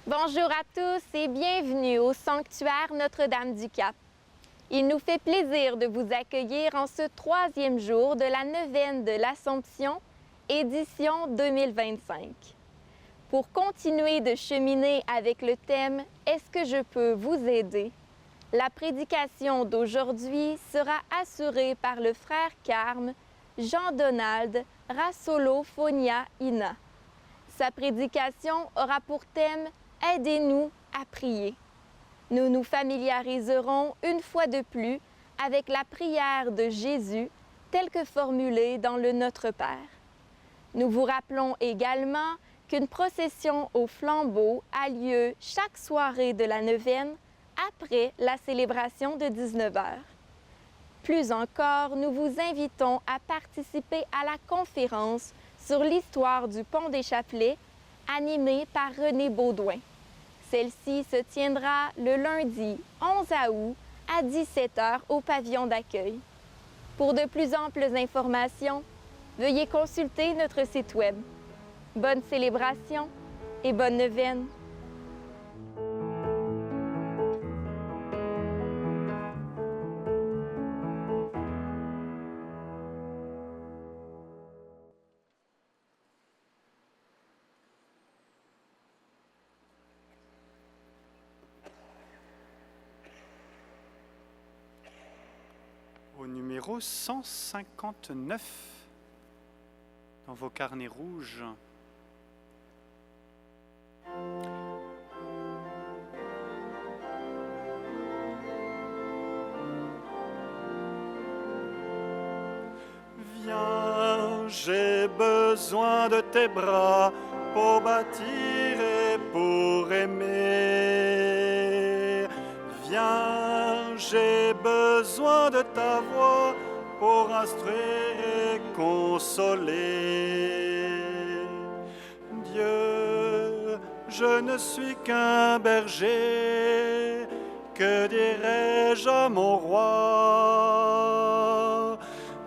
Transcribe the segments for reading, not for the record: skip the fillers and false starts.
Bonjour à tous et bienvenue au sanctuaire Notre-Dame-du-Cap. Il nous fait plaisir de vous accueillir en ce troisième jour de la neuvaine de l'Assomption, édition 2025. Pour continuer de cheminer avec le thème « Est-ce que je peux vous aider?», la prédication d'aujourd'hui sera assurée par le frère Carme Jean-Donald Rassolo Fonia Ina. Sa prédication aura pour thème « Aidez-nous à prier ». Nous nous familiariserons une fois de plus avec la prière de Jésus telle que formulée dans le Notre Père. Nous vous rappelons également qu'une procession au flambeau a lieu chaque soirée de la neuvaine après la célébration de 19 h. Plus encore, nous vous invitons à participer à la conférence sur l'histoire du pont des Chapelets, animée par René Baudouin. Celle-ci se tiendra le lundi 11 août à 17 h au pavillon d'accueil. Pour de plus amples informations, veuillez consulter notre site web. Bonne célébration et bonne neuvaine! Au numéro 159 dans vos carnets rouges. Viens, j'ai besoin de tes bras pour bâtir et pour aimer. Viens, j'ai besoin de ta voix pour instruire et consoler. Dieu, je ne suis qu'un berger, que dirais-je à mon roi?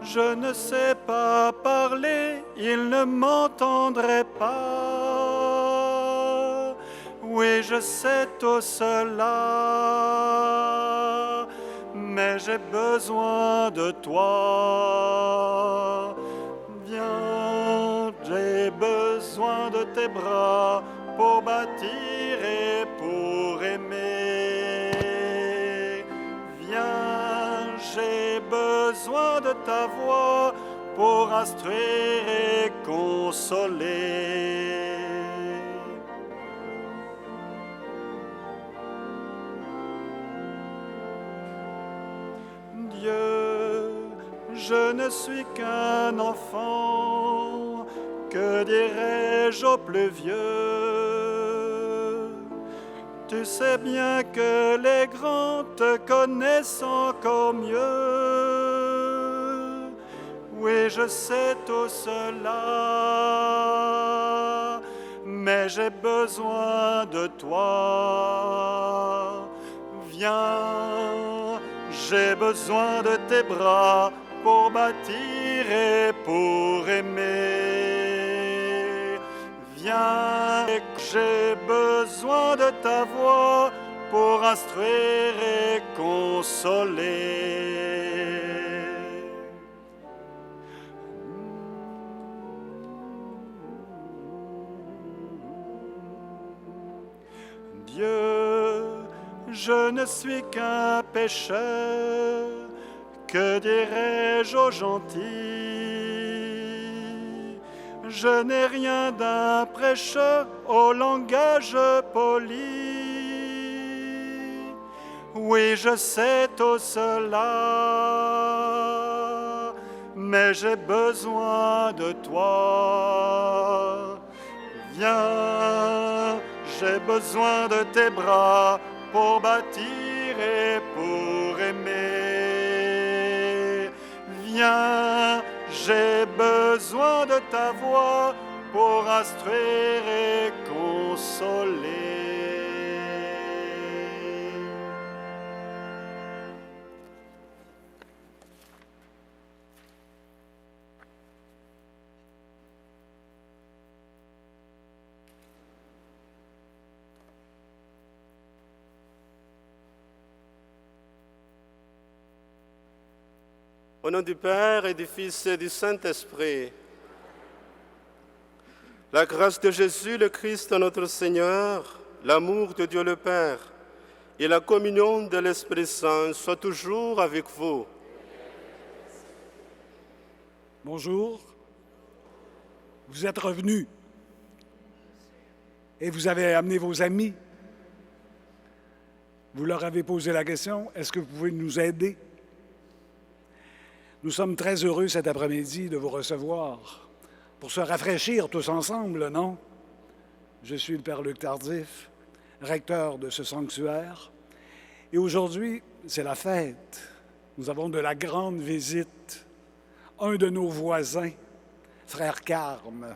Je ne sais pas parler, il ne m'entendrait pas. Oui, je sais tout cela, mais j'ai besoin de toi. Viens, j'ai besoin de tes bras pour bâtir et pour aimer. Viens, j'ai besoin de ta voix pour instruire et consoler. Dieu, je ne suis qu'un enfant, que dirais-je au plus vieux? Tu sais bien que les grands te connaissent encore mieux. Oui, je sais tout cela, mais j'ai besoin de toi. Viens, j'ai besoin de tes bras pour bâtir et pour aimer. Viens, j'ai besoin de ta voix pour instruire et consoler. Dieu, je ne suis qu'un pécheur, que dirais-je aux gentils? Je n'ai rien d'un prêcheur au langage poli. Oui, je sais tout cela, mais j'ai besoin de toi. Viens, j'ai besoin de tes bras pour bâtir et pour aimer. Viens, j'ai besoin de ta voix pour instruire et consoler. Au nom du Père et du Fils et du Saint-Esprit, la grâce de Jésus le Christ notre Seigneur, l'amour de Dieu le Père et la communion de l'Esprit Saint soient toujours avec vous. Bonjour. Vous êtes revenus et vous avez amené vos amis. Vous leur avez posé la question, est-ce que vous pouvez nous aider? Nous sommes très heureux cet après-midi de vous recevoir pour se rafraîchir tous ensemble, non? Je suis le Père Luc Tardif, recteur de ce sanctuaire. Et aujourd'hui, c'est la fête. Nous avons de la grande visite. Un de nos voisins, Frère Carme.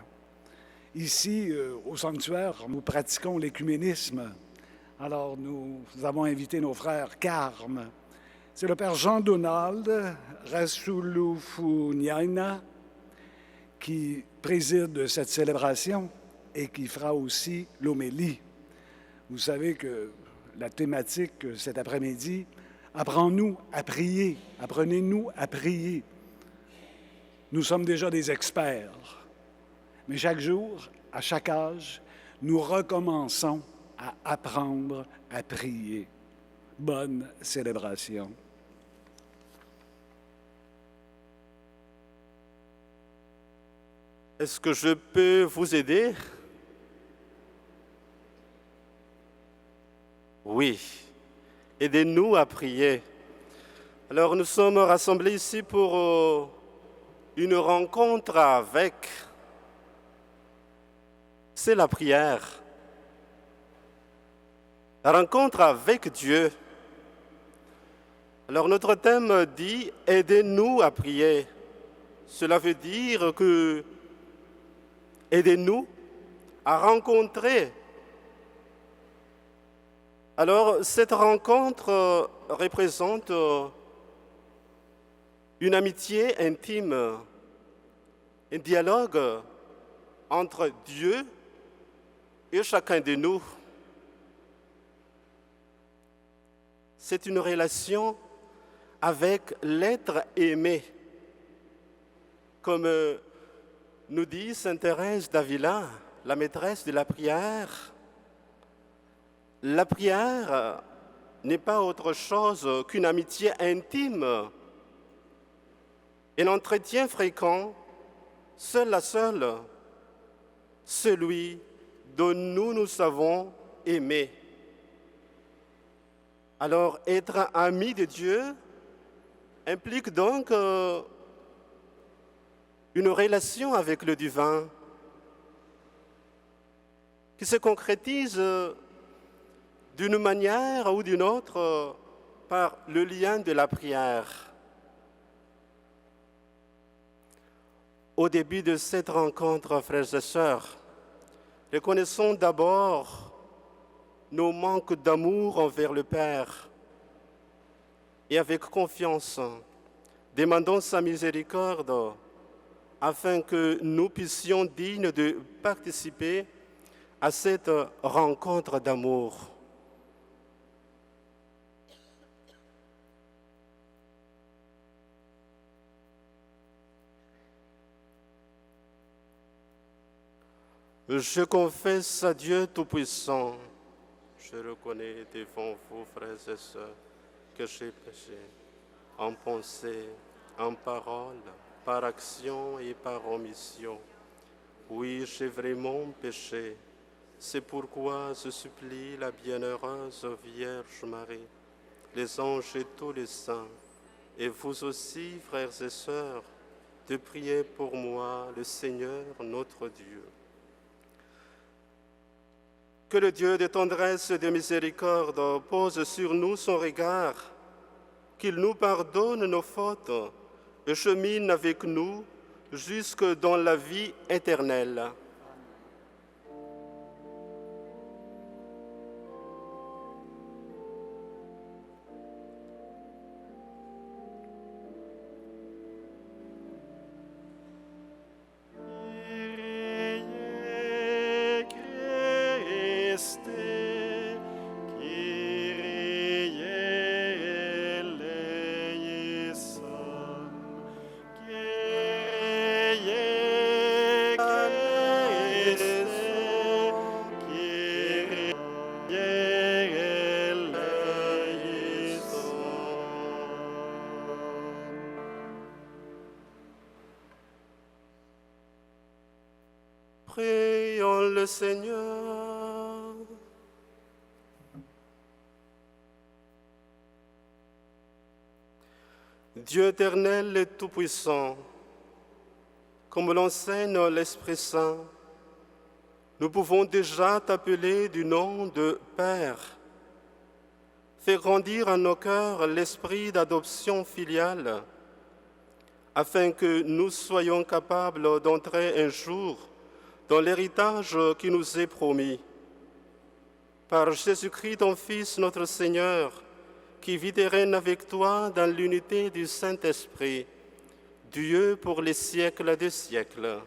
Ici, au sanctuaire, nous pratiquons l'écuménisme. Alors, nous avons invité nos frères Carme. C'est le Père Jean-Donald Rasulufunyaina qui préside cette célébration et qui fera aussi l'homélie. Vous savez que la thématique cet après-midi, apprends-nous à prier, apprenez-nous à prier. Nous sommes déjà des experts, mais chaque jour, à chaque âge, nous recommençons à apprendre à prier. Bonne célébration. Est-ce que je peux vous aider? Oui, aidez-nous à prier. Alors nous sommes rassemblés ici pour une rencontre avec. C'est la prière. La rencontre avec Dieu. Alors notre thème dit « Aidez-nous à prier ». Cela veut dire que aidez-nous à rencontrer. Alors cette rencontre représente une amitié intime, un dialogue entre Dieu et chacun de nous. C'est une relation avec l'être aimé. Comme nous dit Sainte Thérèse d'Avila, la maîtresse de la prière n'est pas autre chose qu'une amitié intime, un entretien fréquent, seul à seul, celui dont nous savons aimer. Alors, être ami de Dieu implique donc une relation avec le divin qui se concrétise d'une manière ou d'une autre par le lien de la prière. Au début de cette rencontre, frères et sœurs, reconnaissons d'abord nos manques d'amour envers le Père et avec confiance, demandons sa miséricorde afin que nous puissions dignes de participer à cette rencontre d'amour. Je confesse à Dieu Tout-Puissant, je reconnais devant vous, frères et sœurs, que j'ai péché en pensée, en parole, par action et par omission. Oui, j'ai vraiment péché. C'est pourquoi je supplie la bienheureuse Vierge Marie, les anges et tous les saints, et vous aussi, frères et sœurs, de prier pour moi, le Seigneur notre Dieu. Que le Dieu de tendresse et de miséricorde pose sur nous son regard, qu'il nous pardonne nos fautes et chemine avec nous jusque dans la vie éternelle. Prions le Seigneur. Dieu éternel et tout-puissant, comme l'enseigne l'Esprit Saint, nous pouvons déjà t'appeler du nom de Père. Fais grandir en nos cœurs l'esprit d'adoption filiale, afin que nous soyons capables d'entrer un jour dans l'héritage qui nous est promis. Par Jésus-Christ, ton Fils, notre Seigneur, qui vit et règne avec toi dans l'unité du Saint-Esprit, Dieu pour les siècles des siècles.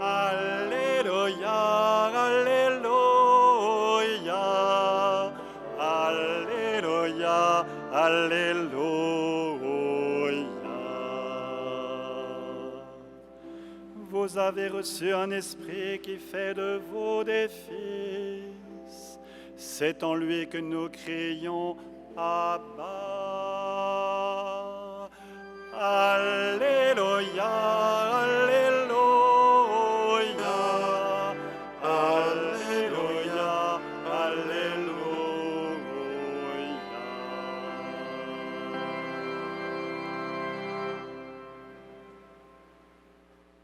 Alléluia, Alléluia, Alléluia, Alléluia. Vous avez reçu un esprit qui fait de vous des fils. C'est en lui que nous crions Abba. Alléluia, Alléluia, Alléluia, Alléluia.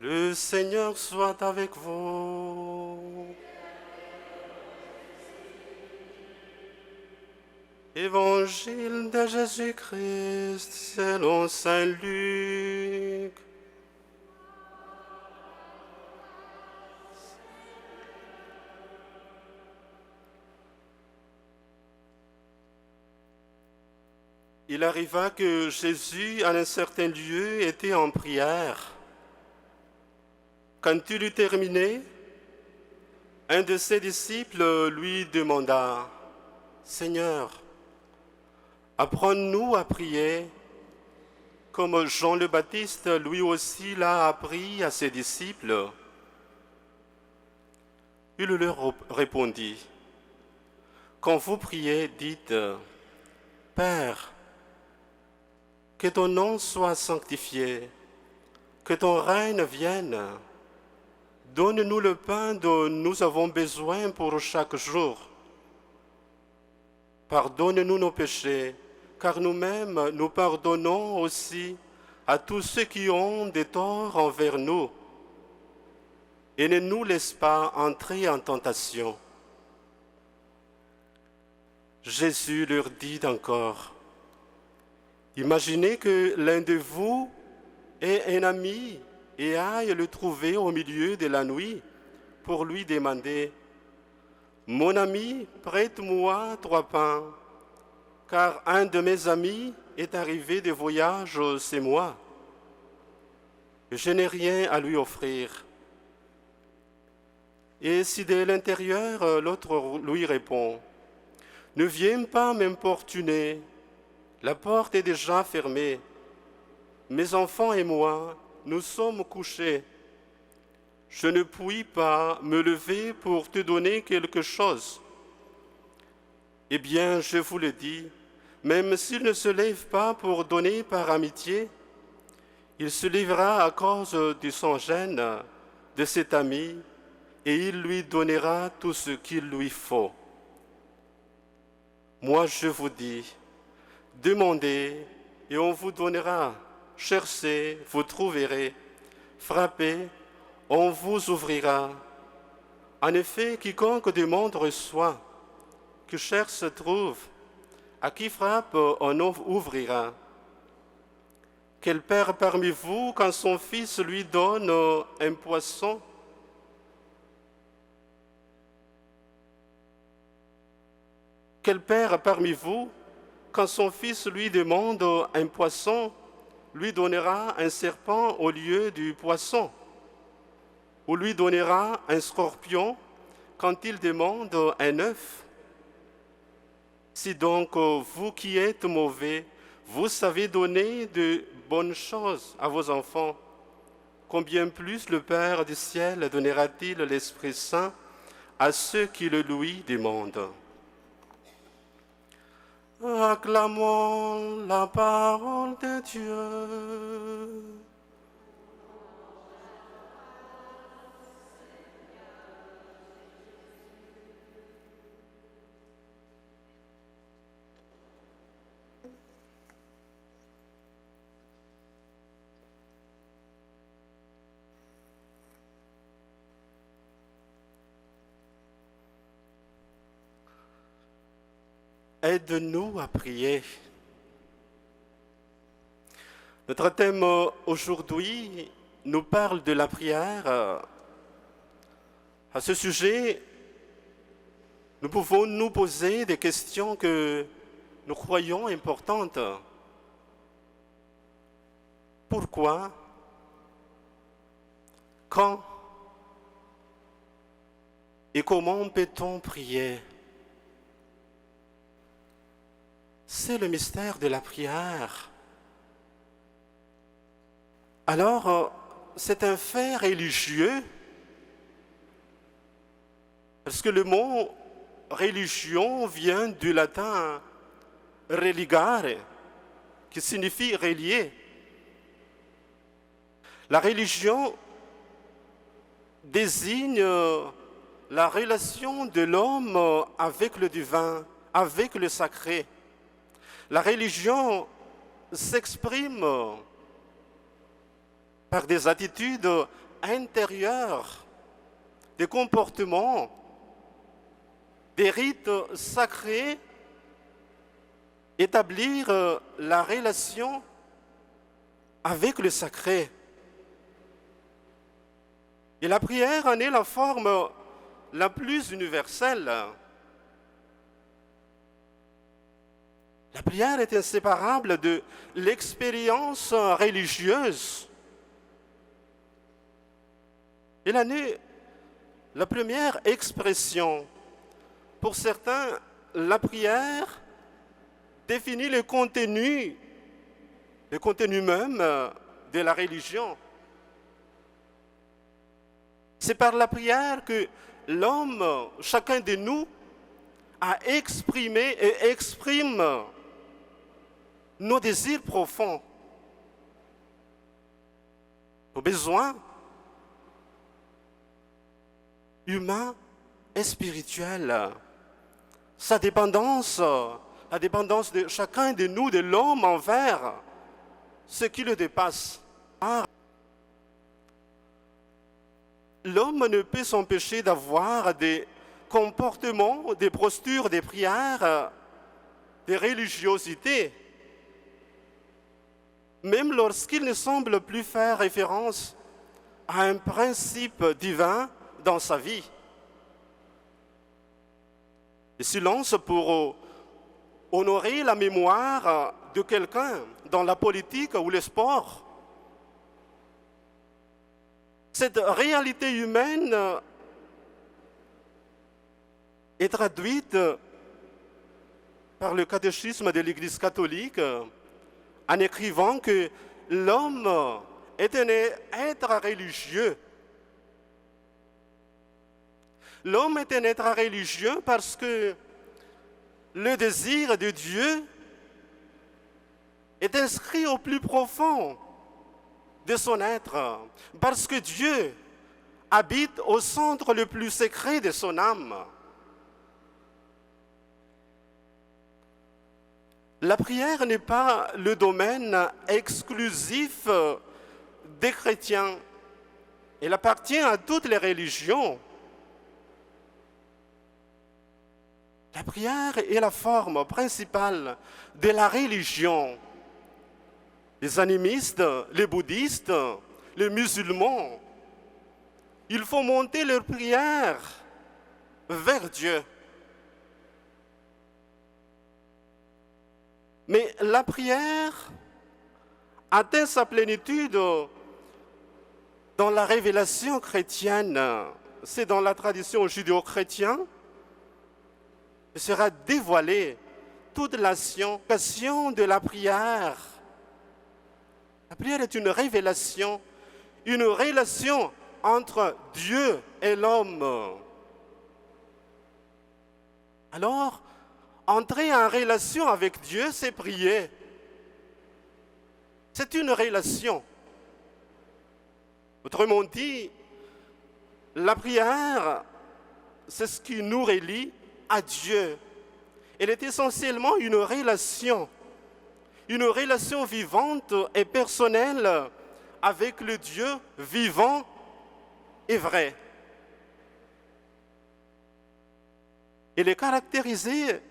Le Seigneur soit avec vous. Évangile de Jésus-Christ selon saint Luc. Il arriva que Jésus, en un certain lieu, était en prière. Quand il eut terminé, un de ses disciples lui demanda, « Seigneur, apprends-nous à prier, comme Jean le Baptiste lui aussi l'a appris à ses disciples. » Il leur répondit, « Quand vous priez, dites, « Père, que ton nom soit sanctifié, que ton règne vienne. Donne-nous le pain dont nous avons besoin pour chaque jour. Pardonne-nous nos péchés, car nous-mêmes nous pardonnons aussi à tous ceux qui ont des torts envers nous. Et ne nous laisse pas entrer en tentation. » Jésus leur dit encore, « Imaginez que l'un de vous ait un ami et aille le trouver au milieu de la nuit pour lui demander « Mon ami, prête-moi 3 pains, car un de mes amis est arrivé de voyage chez moi. Je n'ai rien à lui offrir. » Et si de l'intérieur l'autre lui répond « Ne viens pas m'importuner, la porte est déjà fermée. Mes enfants et moi, nous sommes couchés. Je ne puis pas me lever pour te donner quelque chose. Eh bien, je vous le dis, même s'il ne se lève pas pour donner par amitié, il se lèvera à cause de son gêne de cet ami et il lui donnera tout ce qu'il lui faut. Moi, je vous dis, demandez et on vous donnera. Cherchez, vous trouverez. Frappez, on vous ouvrira. En effet, quiconque demande reçoit. Qui cherche trouve. À qui frappe, on ouvrira. Quel père parmi vous, quand son fils lui donne un poisson, quel père parmi vous, quand son fils lui demande un poisson, lui donnera un serpent au lieu du poisson, ou lui donnera un scorpion quand il demande un œuf? Si donc vous qui êtes mauvais, vous savez donner de bonnes choses à vos enfants, combien plus le Père du ciel donnera-t-il l'Esprit Saint à ceux qui le lui demandent. Acclamons la parole de Dieu. Aide-nous à prier. Notre thème aujourd'hui nous parle de la prière. À ce sujet, nous pouvons nous poser des questions que nous croyons importantes. Pourquoi? Quand? Et comment peut-on prier? C'est le mystère de la prière. Alors, c'est un fait religieux, parce que le mot religion vient du latin religare, qui signifie relier. La religion désigne la relation de l'homme avec le divin, avec le sacré. La religion s'exprime par des attitudes intérieures, des comportements, des rites sacrés, établir la relation avec le sacré. Et la prière en est la forme la plus universelle. La prière est inséparable de l'expérience religieuse. Elle en est la première expression. Pour certains, la prière définit le contenu même de la religion. C'est par la prière que l'homme, chacun de nous, a exprimé et exprime nos désirs profonds, nos besoins humains et spirituels, sa dépendance, la dépendance de chacun de nous, de l'homme envers ce qui le dépasse. L'homme ne peut s'empêcher d'avoir des comportements, des postures, des prières, des religiosités, même lorsqu'il ne semble plus faire référence à un principe divin dans sa vie. Le silence pour honorer la mémoire de quelqu'un dans la politique ou le sport. Cette réalité humaine est traduite par le catéchisme de l'Église catholique en écrivant que l'homme est un être religieux. L'homme est un être religieux parce que le désir de Dieu est inscrit au plus profond de son être, parce que Dieu habite au centre le plus secret de son âme. La prière n'est pas le domaine exclusif des chrétiens. Elle appartient à toutes les religions. La prière est la forme principale de la religion. Les animistes, les bouddhistes, les musulmans, il faut monter leur prière vers Dieu. Mais la prière atteint sa plénitude dans la révélation chrétienne. C'est dans la tradition judéo-chrétienne que sera dévoilée toute la signification de la prière. La prière est une révélation, une relation entre Dieu et l'homme. Alors, entrer en relation avec Dieu, c'est prier. C'est une relation. Autrement dit, la prière, c'est ce qui nous relie à Dieu. Elle est essentiellement une relation vivante et personnelle avec le Dieu vivant et vrai. Elle est caractérisée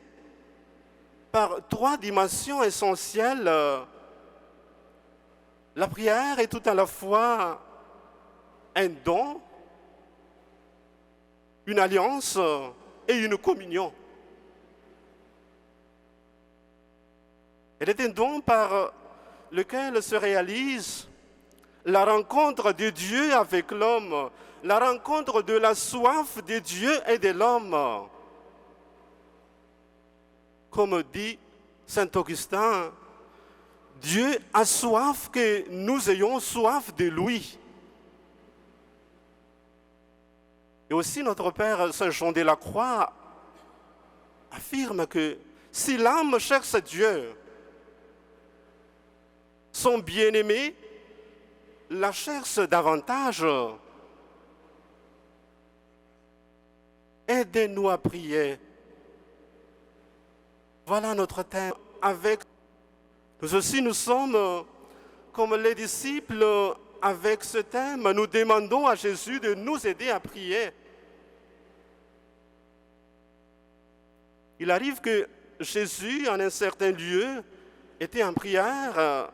par 3 dimensions essentielles. La prière est tout à la fois un don, une alliance et une communion. Elle est un don par lequel se réalise la rencontre de Dieu avec l'homme, la rencontre de la soif de Dieu et de l'homme. Comme dit saint Augustin, Dieu a soif que nous ayons soif de lui. Et aussi notre Père Saint Jean de la Croix affirme que si l'âme cherche Dieu, son bien-aimé la cherche davantage. Aidez-nous à prier. Voilà notre thème. Nous aussi, nous sommes comme les disciples avec ce thème. Nous demandons à Jésus de nous aider à prier. Il arrive que Jésus, en un certain lieu, était en prière.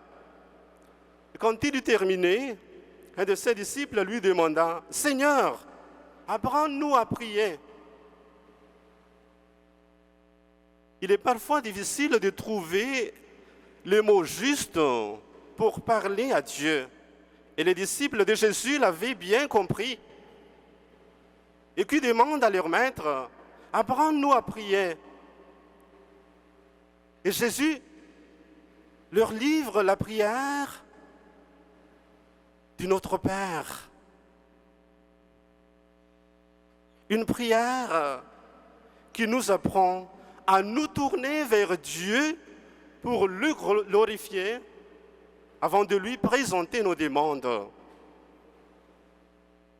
Quand il eut terminé, un de ses disciples lui demanda « Seigneur, apprends-nous à prier ». Il est parfois difficile de trouver les mots justes pour parler à Dieu. Et les disciples de Jésus l'avaient bien compris. Et qui demandent à leur maître « Apprends-nous à prier ». Et Jésus leur livre la prière du Notre Père. Une prière qui nous apprend à nous tourner vers Dieu pour le glorifier avant de lui présenter nos demandes.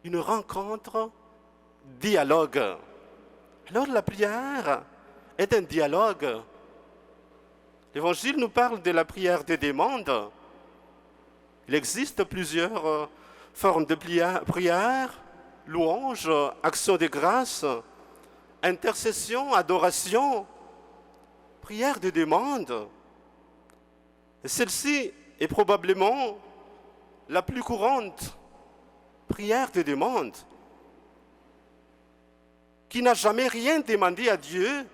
Une rencontre, dialogue. Alors la prière est un dialogue. L'Évangile nous parle de la prière des demandes. Il existe plusieurs formes de prière, louange, action de grâce, intercession, adoration, prière de demande. Celle-ci est probablement la plus courante, prière de demande, qui n'a jamais rien demandé à Dieu,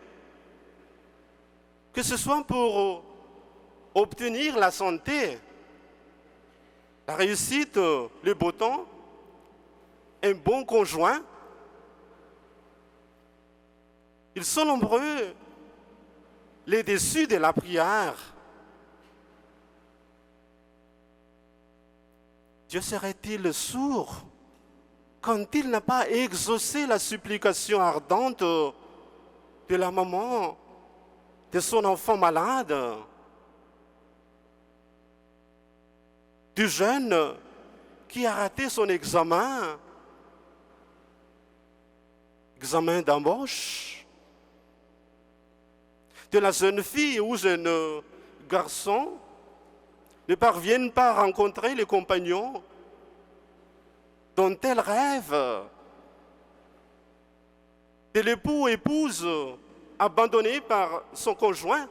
que ce soit pour obtenir la santé, la réussite, le beau temps, un bon conjoint. Ils sont nombreux, les déçus de la prière. Dieu serait-il sourd quand il n'a pas exaucé la supplication ardente de la maman, de son enfant malade, du jeune qui a raté son examen d'embauche, de la jeune fille ou jeune garçon ne parviennent pas à rencontrer les compagnons dont elle rêve, de l'époux ou épouse abandonné par son conjoint.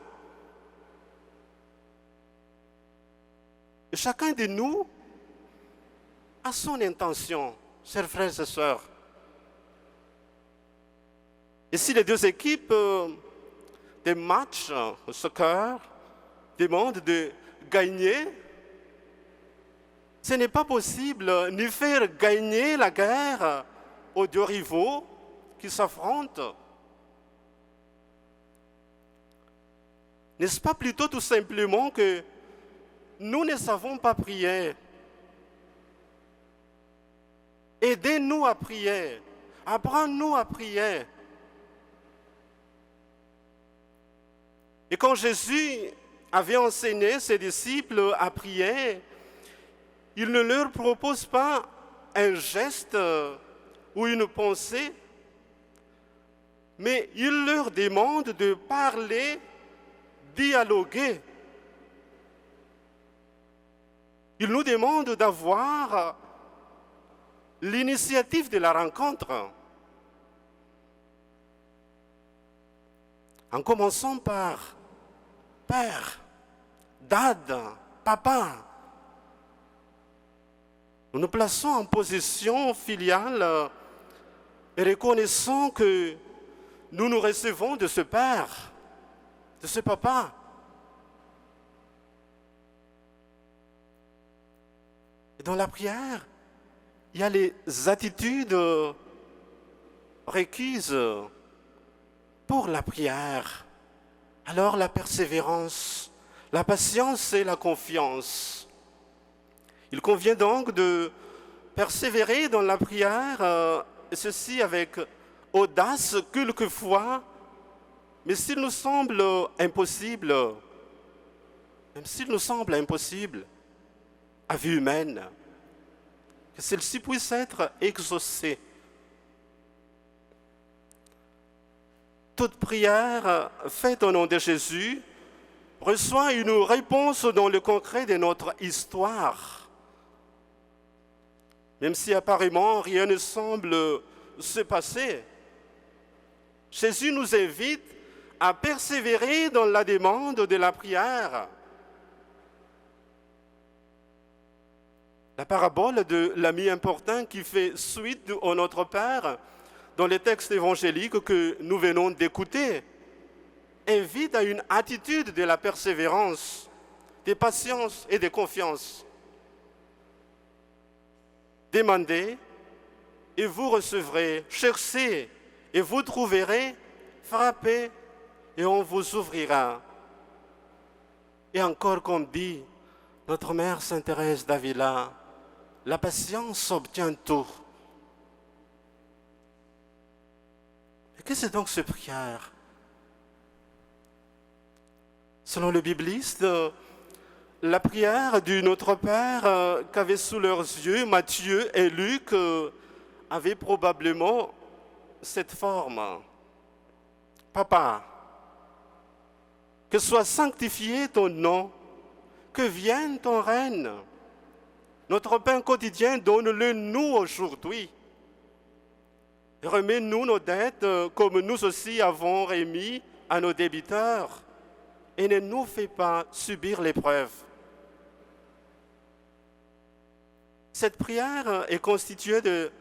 Et chacun de nous a son intention, chers frères et sœurs. Et si les deux équipes des matchs au soccer demandent de gagner, ce n'est pas possible ni faire gagner la guerre aux deux rivaux qui s'affrontent. N'est-ce pas plutôt tout simplement que nous ne savons pas prier? Aidez-nous à prier, apprends-nous à prier. Et quand Jésus avait enseigné ses disciples à prier, il ne leur propose pas un geste ou une pensée, mais il leur demande de parler, dialoguer. Il nous demande d'avoir l'initiative de la rencontre. En commençant par Père, Dad, Papa. Nous nous plaçons en position filiale et reconnaissons que nous nous recevons de ce Père, de ce Papa. Et dans la prière, il y a les attitudes requises pour la prière. Alors la persévérance, la patience et la confiance. Il convient donc de persévérer dans la prière, et ceci avec audace quelquefois, mais s'il nous semble impossible, même s'il nous semble impossible, à vue humaine, que celle-ci puisse être exaucée. Toute prière faite au nom de Jésus reçoit une réponse dans le concret de notre histoire. Même si apparemment rien ne semble se passer, Jésus nous invite à persévérer dans la demande de la prière. La parabole de l'ami important qui fait suite au Notre Père dans les textes évangéliques que nous venons d'écouter invite à une attitude de la persévérance, de patience et de confiance. Demandez et vous recevrez, cherchez et vous trouverez, frappez et on vous ouvrira. Et encore comme dit notre mère Sainte Thérèse d'Avila, la patience obtient tout. Et qu'est-ce que c'est donc cette prière? Selon le bibliste, la prière du Notre Père qu'avaient sous leurs yeux Matthieu et Luc avait probablement cette forme. Papa, que soit sanctifié ton nom, que vienne ton règne. Notre pain quotidien, donne-le nous aujourd'hui. Remets-nous nos dettes comme nous aussi avons remis à nos débiteurs. Et ne nous fais pas subir l'épreuve. Cette prière est constituée de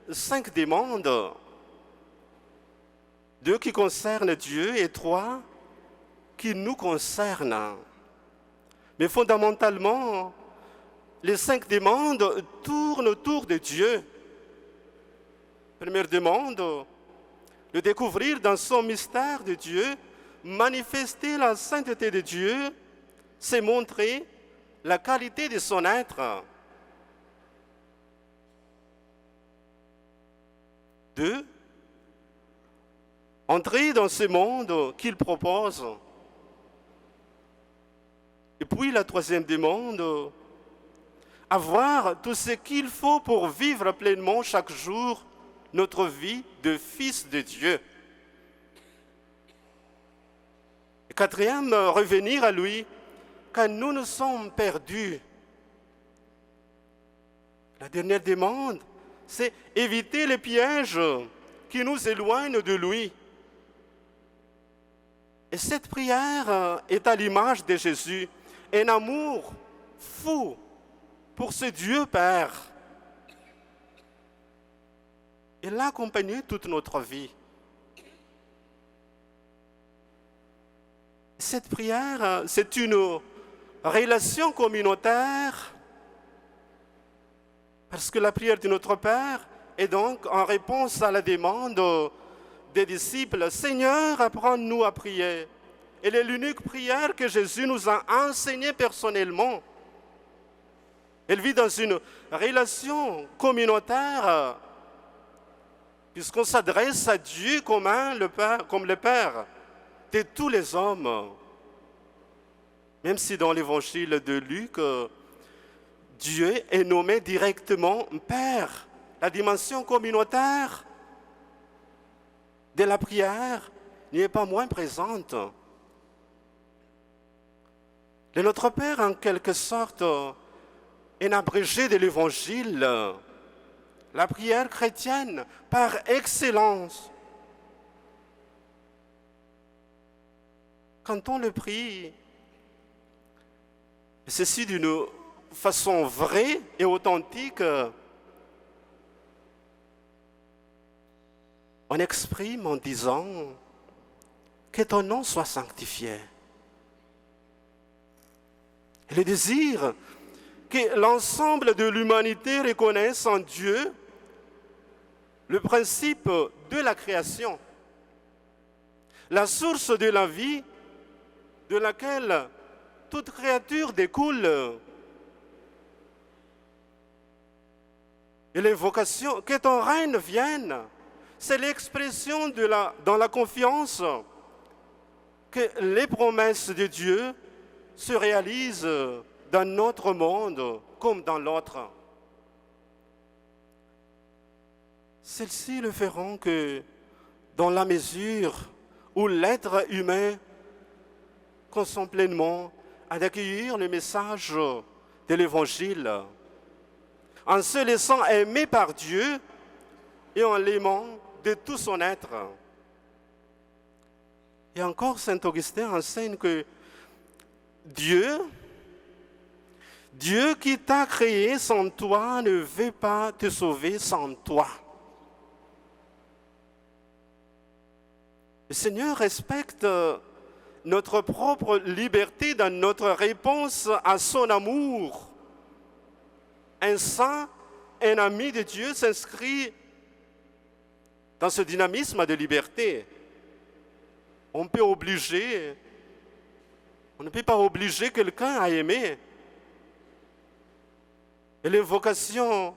5 demandes. 2 qui concernent Dieu et 3 qui nous concernent. Mais fondamentalement, les 5 demandes tournent autour de Dieu. Première demande, de découvrir dans son mystère de Dieu, manifester la sainteté de Dieu, c'est montrer la qualité de son être. 2, entrer dans ce monde qu'il propose. Et puis la 3e demande, avoir tout ce qu'il faut pour vivre pleinement chaque jour notre vie de fils de Dieu. Et 4e, revenir à lui quand nous nous sommes perdus. La dernière demande, c'est éviter les pièges qui nous éloignent de lui. Et cette prière est à l'image de Jésus, un amour fou pour ce Dieu Père. Et l'a accompagné toute notre vie. Cette prière, c'est une relation communautaire, parce que la prière de notre Père est donc en réponse à la demande des disciples, « Seigneur, apprends-nous à prier ». Elle est l'unique prière que Jésus nous a enseignée personnellement. Elle vit dans une relation communautaire, puisqu'on s'adresse à Dieu comme le Père de tous les hommes. Même si dans l'évangile de Luc, Dieu est nommé directement Père. La dimension communautaire de la prière n'y est pas moins présente. Le Notre Père, en quelque sorte, est un abrégé de l'Évangile, la prière chrétienne par excellence. Quand on le prie, ceci d'une façon vraie et authentique, on exprime en disant que ton nom soit sanctifié. Et le désir que l'ensemble de l'humanité reconnaisse en Dieu le principe de la création, la source de la vie de laquelle toute créature découle. Et l'invocation, que ton règne vienne, c'est l'expression dans la confiance que les promesses de Dieu se réalisent dans notre monde comme dans l'autre. Celles-ci le feront que dans la mesure où l'être humain consent pleinement à accueillir le message de l'Évangile, en se laissant aimer par Dieu et en l'aimant de tout son être. Et encore, saint Augustin enseigne que Dieu qui t'a créé sans toi ne veut pas te sauver sans toi. Le Seigneur respecte notre propre liberté dans notre réponse à son amour. Un saint, un ami de Dieu s'inscrit dans ce dynamisme de liberté. On ne peut pas obliger quelqu'un à aimer. Et l'invocation,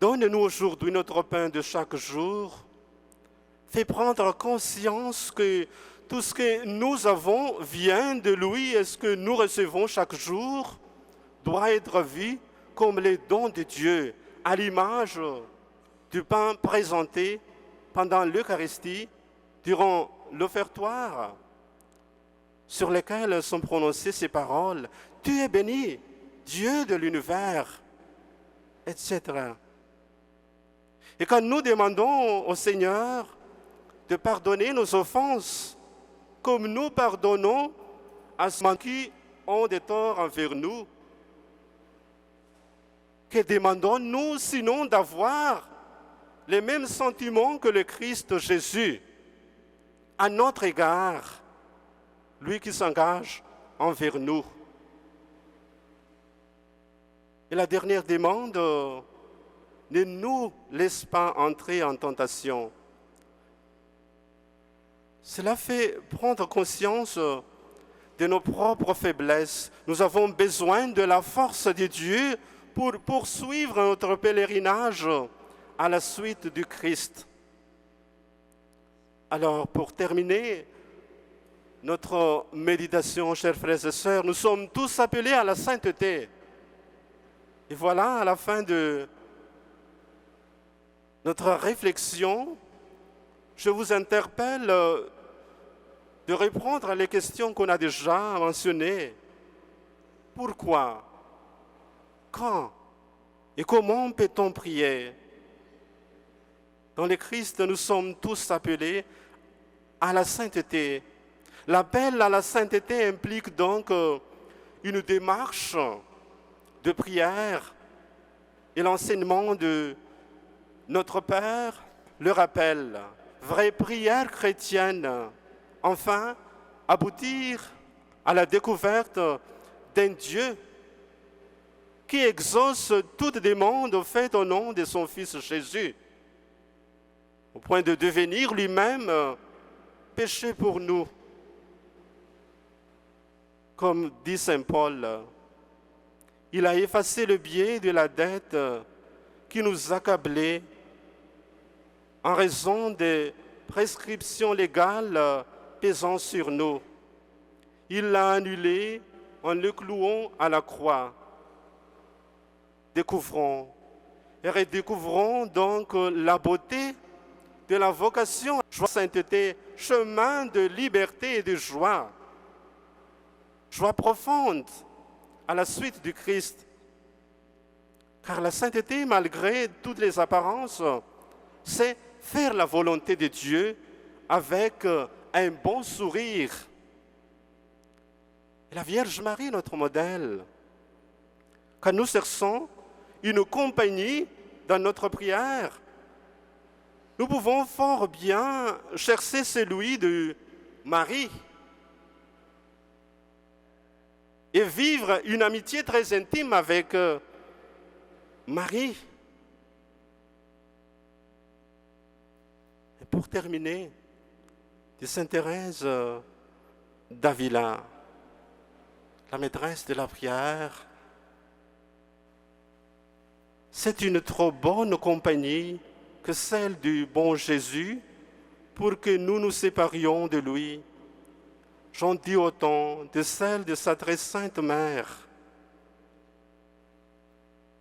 donne-nous aujourd'hui notre pain de chaque jour, fait prendre conscience que tout ce que nous avons vient de lui et ce que nous recevons chaque jour doit être vu comme les dons de Dieu, à l'image du pain présenté pendant l'Eucharistie, durant l'offertoire, sur lequel sont prononcées ces paroles. Tu es béni, Dieu de l'univers, etc. Et quand nous demandons au Seigneur de pardonner nos offenses, comme nous pardonnons à ceux qui ont des torts envers nous, que demandons-nous sinon d'avoir les mêmes sentiments que le Christ Jésus à notre égard, lui qui s'engage envers nous. Et la dernière demande, ne nous laisse pas entrer en tentation. Cela fait prendre conscience de nos propres faiblesses. Nous avons besoin de la force de Dieu pour poursuivre notre pèlerinage à la suite du Christ. Alors, pour terminer notre méditation, chers frères et sœurs, nous sommes tous appelés à la sainteté. Et voilà, à la fin de notre réflexion, je vous interpelle de répondre à les questions qu'on a déjà mentionnées. Pourquoi? Quand? Et comment peut-on prier? Dans le Christ, nous sommes tous appelés à la sainteté. L'appel à la sainteté implique donc une démarche de prière et l'enseignement de notre Père le rappelle. Vraie prière chrétienne. Enfin, aboutir à la découverte d'un Dieu qui exauce toute demande faite au nom de son Fils Jésus, au point de devenir lui-même péché pour nous. Comme dit saint Paul, il a effacé le biais de la dette qui nous accablait en raison des prescriptions légales pesant sur nous. il l'a annulé en le clouant à la croix. Découvrons et redécouvrons donc la beauté de la vocation à la sainteté, chemin de liberté et de joie. Joie profonde à la suite du Christ. Car la sainteté, malgré toutes les apparences, c'est faire la volonté de Dieu avec un bon sourire. Et la Vierge Marie, notre modèle, quand nous cherchons une compagnie dans notre prière, nous pouvons fort bien chercher celui de Marie et vivre une amitié très intime avec Marie. Et pour terminer, de Sainte Thérèse d'Avila, la maîtresse de la prière. C'est une trop bonne compagnie que celle du bon Jésus pour que nous nous séparions de lui. J'en dis autant de celle de sa très sainte mère.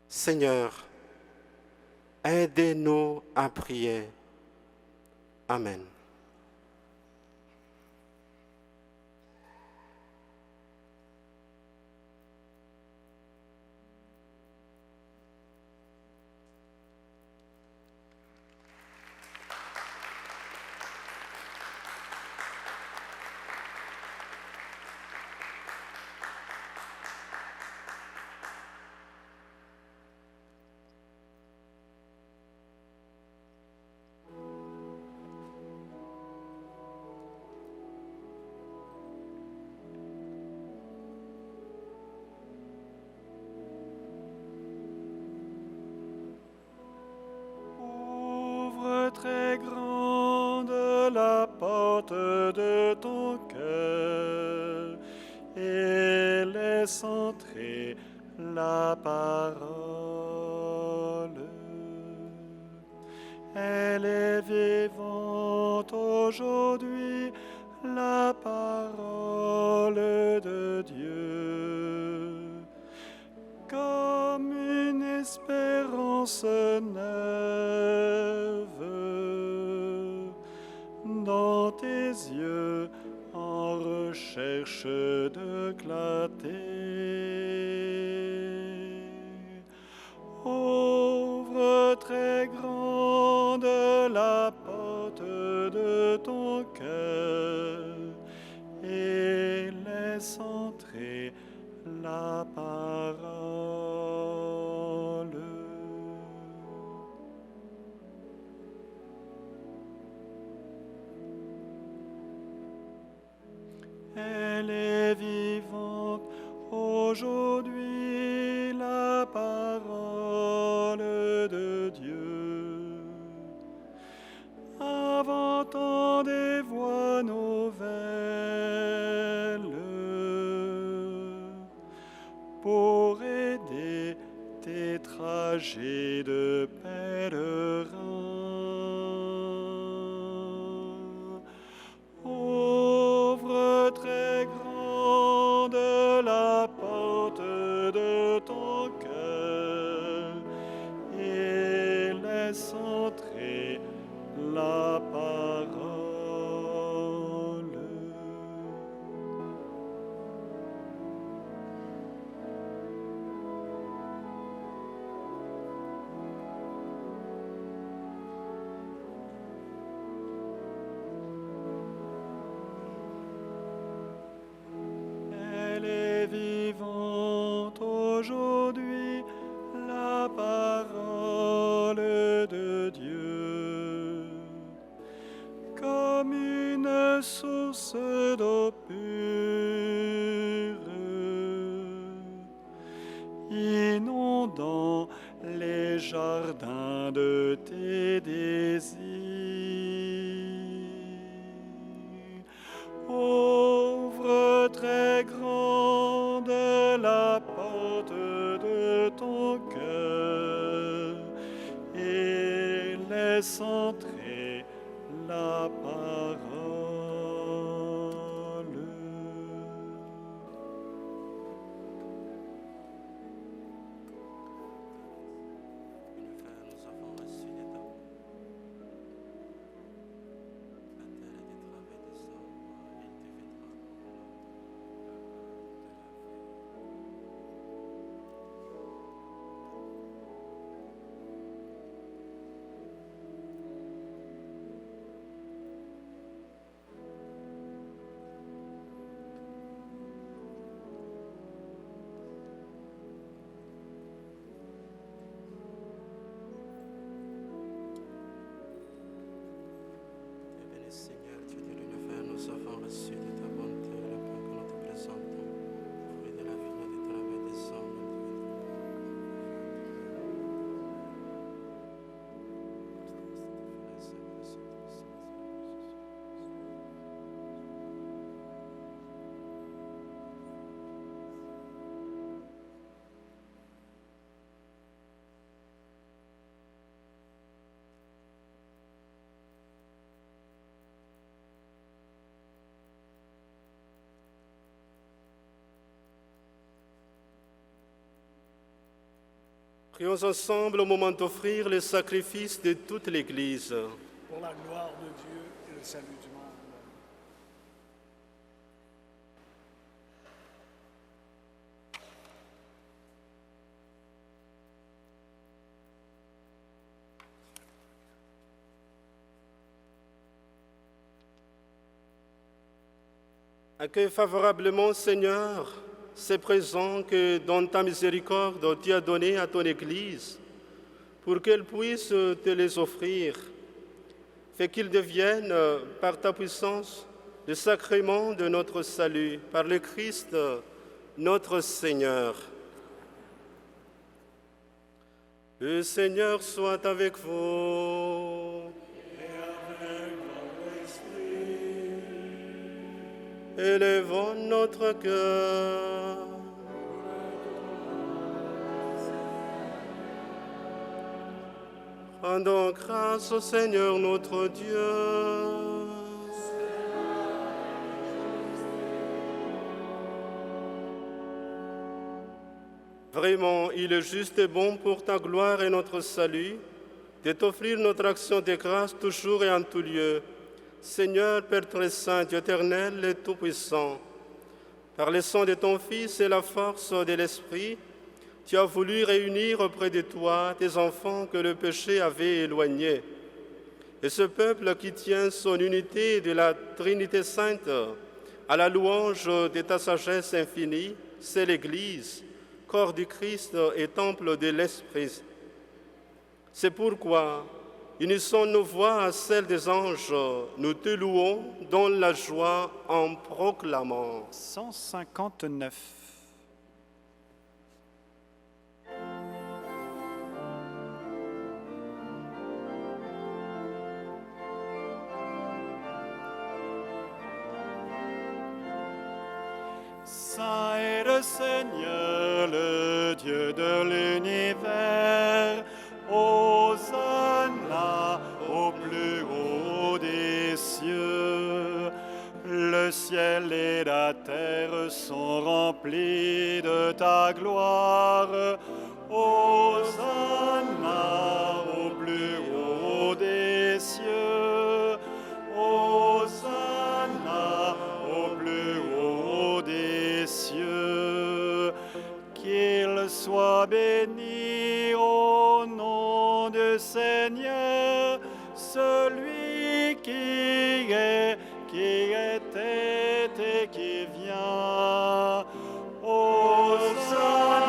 Seigneur, aidez-nous à prier. Amen. Très grande la porte de ton cœur et laisse entrer la parole. Elle est vivante aujourd'hui, la parole de Dieu, comme une espérance neuve dans tes yeux en recherche de clarté. Ouvre très grande la porte de ton cœur et laisse entrer la parole. Elle est vivante aujourd'hui, la parole de Dieu. Inventant des voies nouvelles pour aider tes trajets de pèlerin. Ouvre très grande la porte de ton cœur et laisse entrer la parole. Elle est vivante aujourd'hui, la parole de Dieu, comme une source d'eau pure, inondant les jardins de tes désirs. Ouvre très grande la porte de ton cœur et laisse entrer la parole. Prions ensemble au moment d'offrir le sacrifice de toute l'Église. Pour la gloire de Dieu et le salut du monde. Accueille favorablement, Seigneur, ces présents que, dans ta miséricorde, tu as donnés à ton Église, pour qu'elle puisse te les offrir. Fais qu'ils deviennent, par ta puissance, le sacrement de notre salut, par le Christ, notre Seigneur. Le Seigneur soit avec vous. Élevons notre cœur. Rendons grâce au Seigneur notre Dieu. Vraiment, il est juste et bon pour ta gloire et notre salut de t'offrir notre action de grâce toujours et en tout lieu. Seigneur, Père très saint, Dieu éternel et tout-puissant, par le sang de ton Fils et la force de l'Esprit, tu as voulu réunir auprès de toi tes enfants que le péché avait éloignés. Et ce peuple qui tient son unité de la Trinité sainte à la louange de ta sagesse infinie, c'est l'Église, corps du Christ et temple de l'Esprit. C'est pourquoi, unissons nos voix à celles des anges, nous te louons dans la joie en proclamant. 159. Saint est le Seigneur, le Dieu de l'univers. Hosanna au plus haut des cieux. Le ciel et la terre sont remplis de ta gloire. Hosanna au plus haut des cieux. Hosanna au plus haut des cieux. Qu'il soit béni au nom du Seigneur, celui qui était et qui vient. Hosanna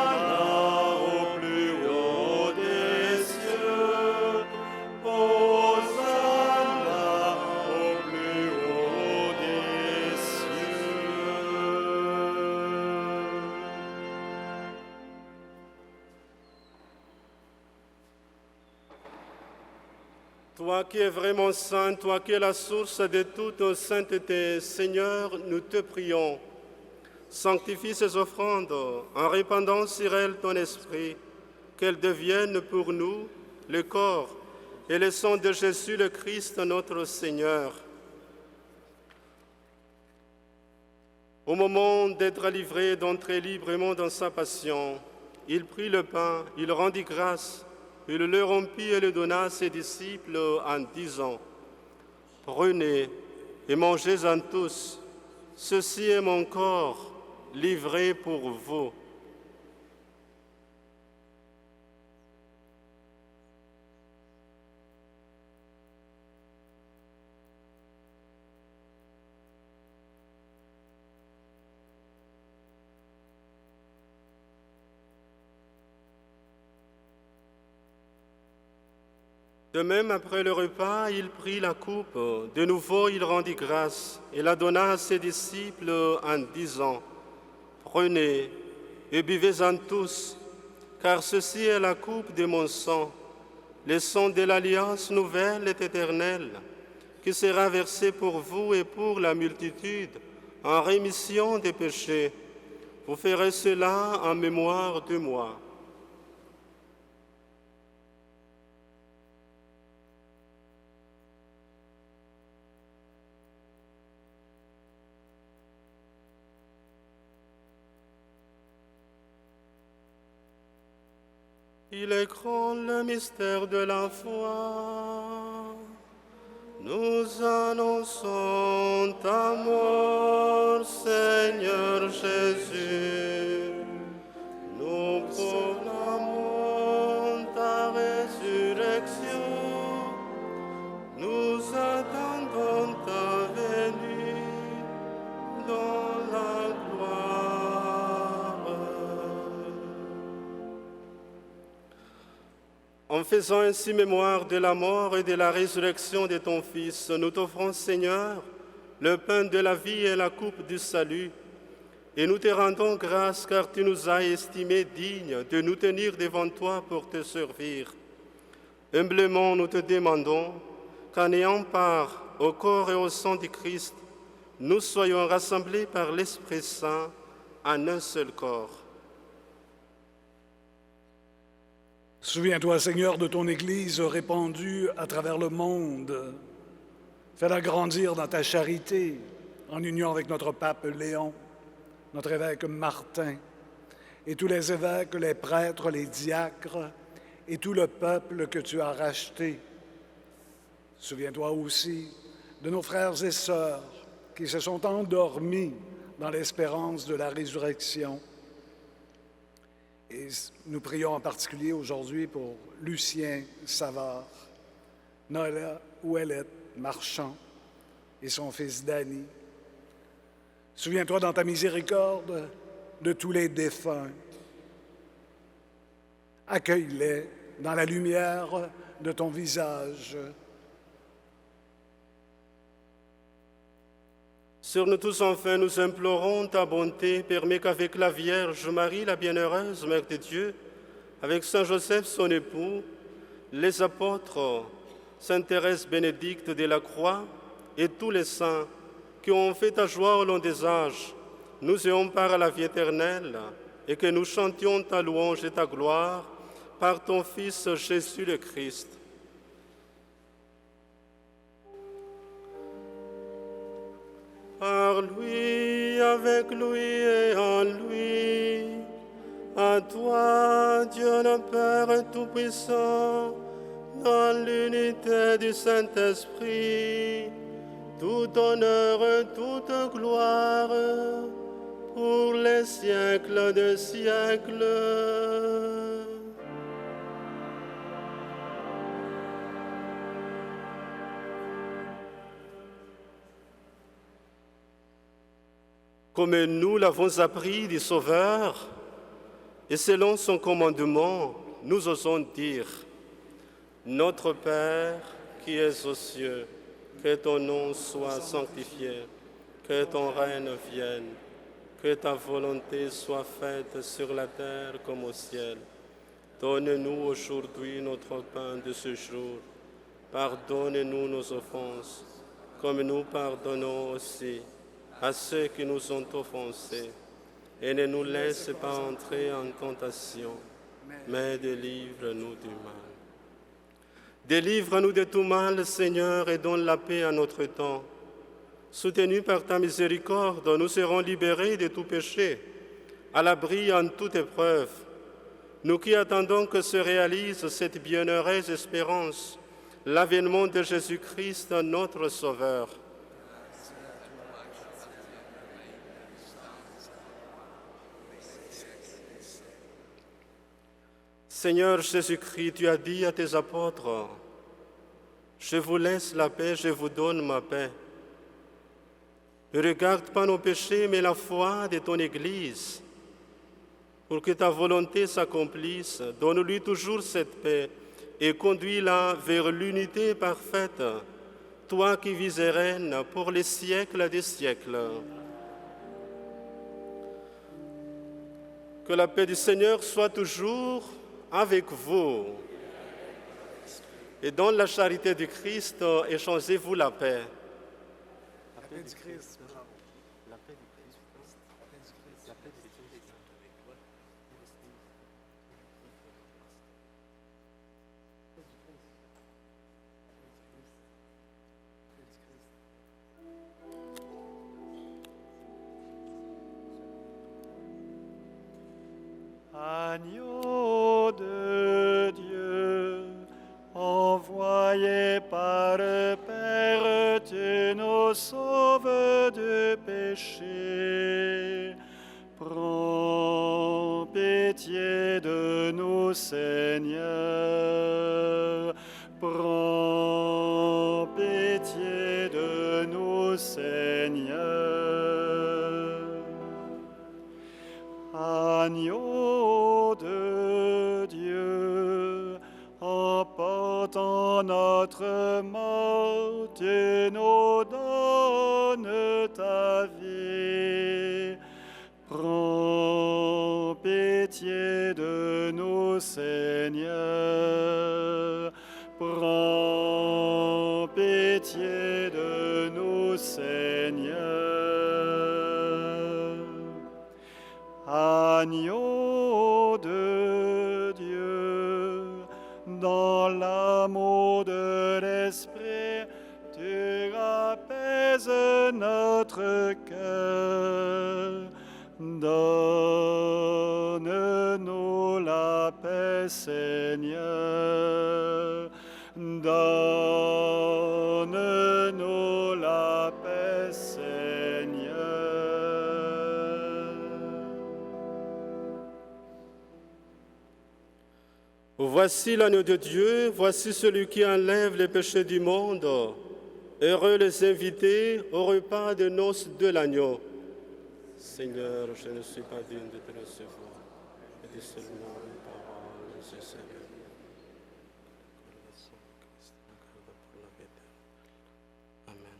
au plus haut des cieux. Hosanna au plus haut des cieux. Toi qui es vraiment saint, toi qui es la source de toute sainteté, Seigneur, nous te prions. Sanctifie ces offrandes en répandant sur elles ton esprit, qu'elles deviennent pour nous le corps et le sang de Jésus le Christ, notre Seigneur. Au moment d'être livré, d'entrer librement dans sa passion, il prit le pain, il rendit grâce, il le rompit et le donna à ses disciples en disant : « Prenez et mangez-en tous, ceci est mon corps livré pour vous. » De même, après le repas, il prit la coupe. De nouveau, il rendit grâce et la donna à ses disciples en disant : « Prenez et buvez-en tous, car ceci est la coupe de mon sang, le sang de l'alliance nouvelle et éternelle, qui sera versé pour vous et pour la multitude en rémission des péchés. Vous ferez cela en mémoire de moi. » Il est grand le mystère de la foi. Nous annonçons ta mort, Seigneur Jésus. Nous proclamons ta résurrection. Nous attendons ta venue dans la gloire. En faisant ainsi mémoire de la mort et de la résurrection de ton Fils, nous t'offrons, Seigneur, le pain de la vie et la coupe du salut. Et nous te rendons grâce car tu nous as estimés dignes de nous tenir devant toi pour te servir. Humblement, nous te demandons qu'en ayant part au corps et au sang du Christ, nous soyons rassemblés par l'Esprit Saint en un seul corps. Souviens-toi, Seigneur, de ton Église répandue à travers le monde. Fais-la grandir dans ta charité, en union avec notre pape Léon, notre évêque Martin, et tous les évêques, les prêtres, les diacres, et tout le peuple que tu as racheté. Souviens-toi aussi de nos frères et sœurs qui se sont endormis dans l'espérance de la résurrection. Et nous prions en particulier aujourd'hui pour Lucien Savard, Noëlla Ouellette Marchand et son fils Danny. Souviens-toi dans ta miséricorde de tous les défunts. Accueille-les dans la lumière de ton visage. Sur nous tous, enfin, nous implorons ta bonté. Permets qu'avec la Vierge Marie, la bienheureuse Mère de Dieu, avec Saint Joseph, son époux, les apôtres, Sainte Thérèse Bénédicte de la Croix et tous les saints qui ont fait ta joie au long des âges, nous ayons part à la vie éternelle et que nous chantions ta louange et ta gloire par ton Fils Jésus le Christ. Par lui, avec lui et en lui, à toi, Dieu le Père Tout-Puissant, dans l'unité du Saint-Esprit, tout honneur et toute gloire, pour les siècles des siècles. Comme nous l'avons appris du Sauveur, et selon son commandement, nous osons dire: Notre Père qui es aux cieux, que ton nom soit sanctifié, que ton règne vienne, que ta volonté soit faite sur la terre comme au ciel. Donne-nous aujourd'hui notre pain de ce jour. Pardonne-nous nos offenses, comme nous pardonnons aussi à ceux qui nous ont offensés, et ne nous laisse pas entrer en tentation, mais délivre-nous du mal. Délivre-nous de tout mal, Seigneur, et donne la paix à notre temps. Soutenus par ta miséricorde, nous serons libérés de tout péché, à l'abri en toute épreuve. Nous qui attendons que se réalise cette bienheureuse espérance, l'avènement de Jésus-Christ, notre Sauveur. Seigneur Jésus-Christ, tu as dit à tes apôtres: Je vous laisse la paix, je vous donne ma paix. Ne regarde pas nos péchés, mais la foi de ton Église. Pour que ta volonté s'accomplisse, donne-lui toujours cette paix et conduis-la vers l'unité parfaite, toi qui vis et règnes pour les siècles des siècles. Que la paix du Seigneur soit toujours avec vous. Et dans la charité du Christ, échangez-vous la paix. La paix du Christ. La paix du Christ. La paix du Christ. Agneau de de péché. Prends pitié de nous, Seigneur. Prends pitié de nous, Seigneur. Agneau de Dieu, emportant notre mort, tu nous donnes ta vie. Prends pitié de nous, Seigneur. Prends pitié de nous, Seigneur. Agneau de Dieu, dans l'amour de l'Esprit, tu apaises notre cœur. Donne-nous la paix, Seigneur. Donne-nous la paix, Seigneur. Voici l'agneau de Dieu, voici celui qui enlève les péchés du monde. Heureux les invités au repas de noces de l'agneau. Seigneur, je ne suis pas digne de te recevoir, mais dis seulement une parole, je serai. Amen.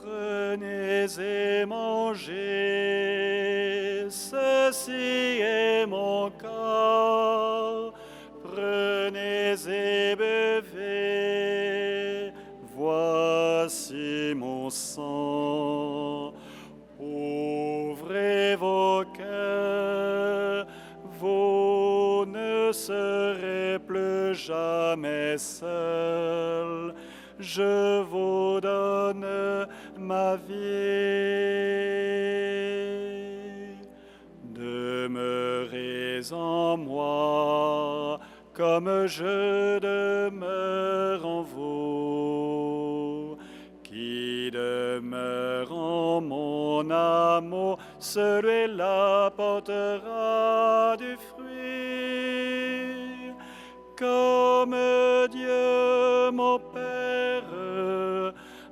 Prenez et mangez, ceci est mon corps. Prenez et buvez, voici mon sang. Ouvrez vos cœurs, vous ne serez plus jamais seuls. Je vous donne ma vie. Demeurez en moi, comme je demeure en vous. Qui demeure en mon amour, celui-là portera du fruit. Comme Dieu mon Père,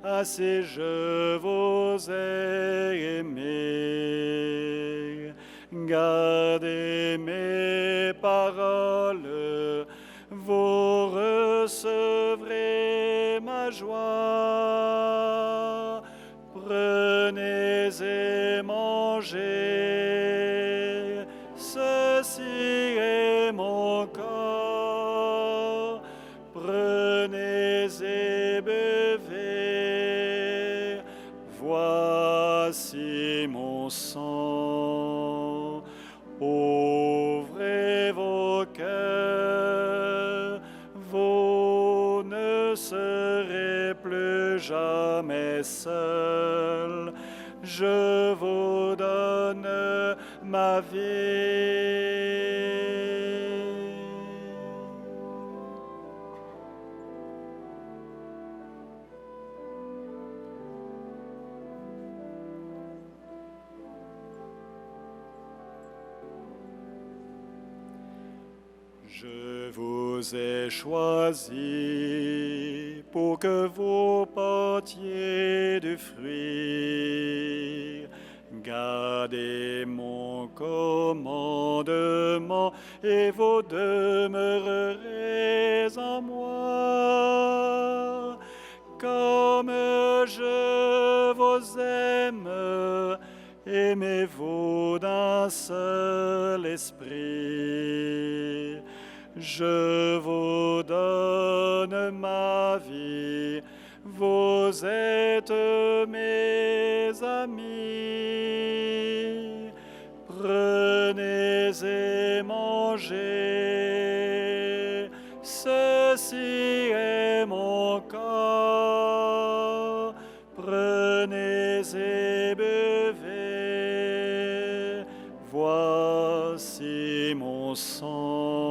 ainsi je vous ai aimé. Gardez mes paroles, vous recevrez ma joie. Prenez et mangez, ceci est mon corps. Prenez et buvez, voici mon sang. Ouvrez vos cœurs, vous ne serez plus jamais seuls. Je vous donne ma vie. Je vous ai choisi pour que vous portiez du fruit. Gardez mon commandement et vous demeurerez en moi. Comme je vous aime, aimez-vous d'un seul esprit. Je vous donne ma vie, vous êtes mes amis. Prenez et mangez, ceci est mon corps. Prenez et buvez, voici mon sang.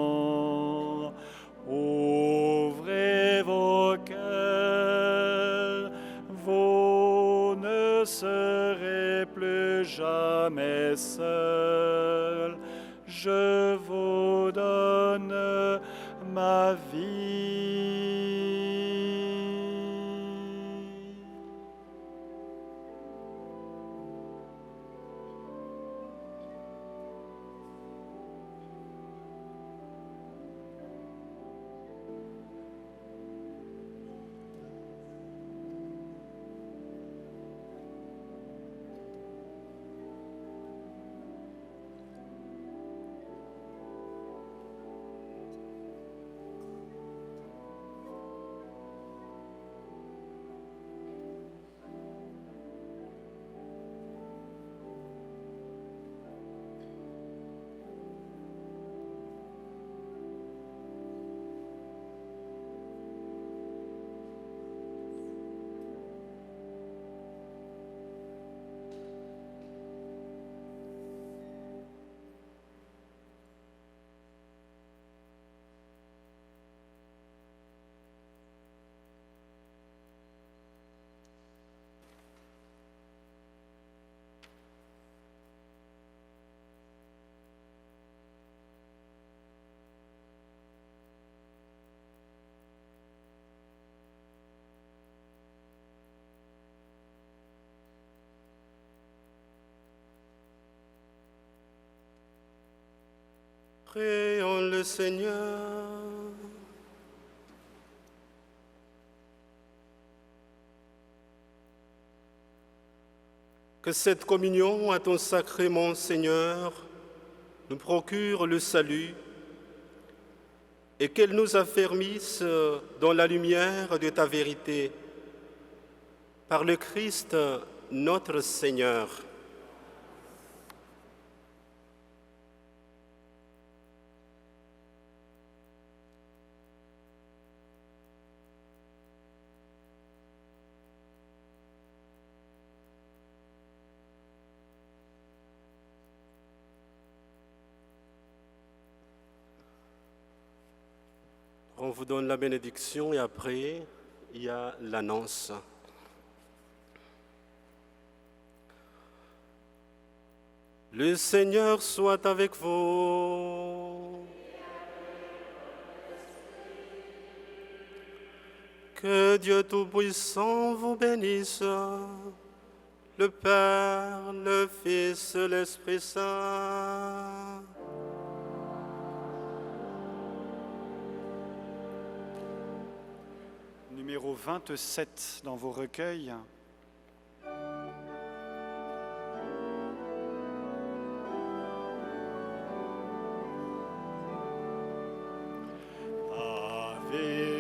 Ouvrez vos cœurs, vous ne serez plus jamais seuls. Je vous donne ma vie. Prions le Seigneur. Que cette communion à ton sacrement, Seigneur, nous procure le salut et qu'elle nous affermisse dans la lumière de ta vérité. Par le Christ, notre Seigneur. On vous donne la bénédiction et après, il y a l'annonce. Le Seigneur soit avec vous. Que Dieu Tout-Puissant vous bénisse, le Père, le Fils, l'Esprit Saint. Numéro 27 dans vos recueils. Ave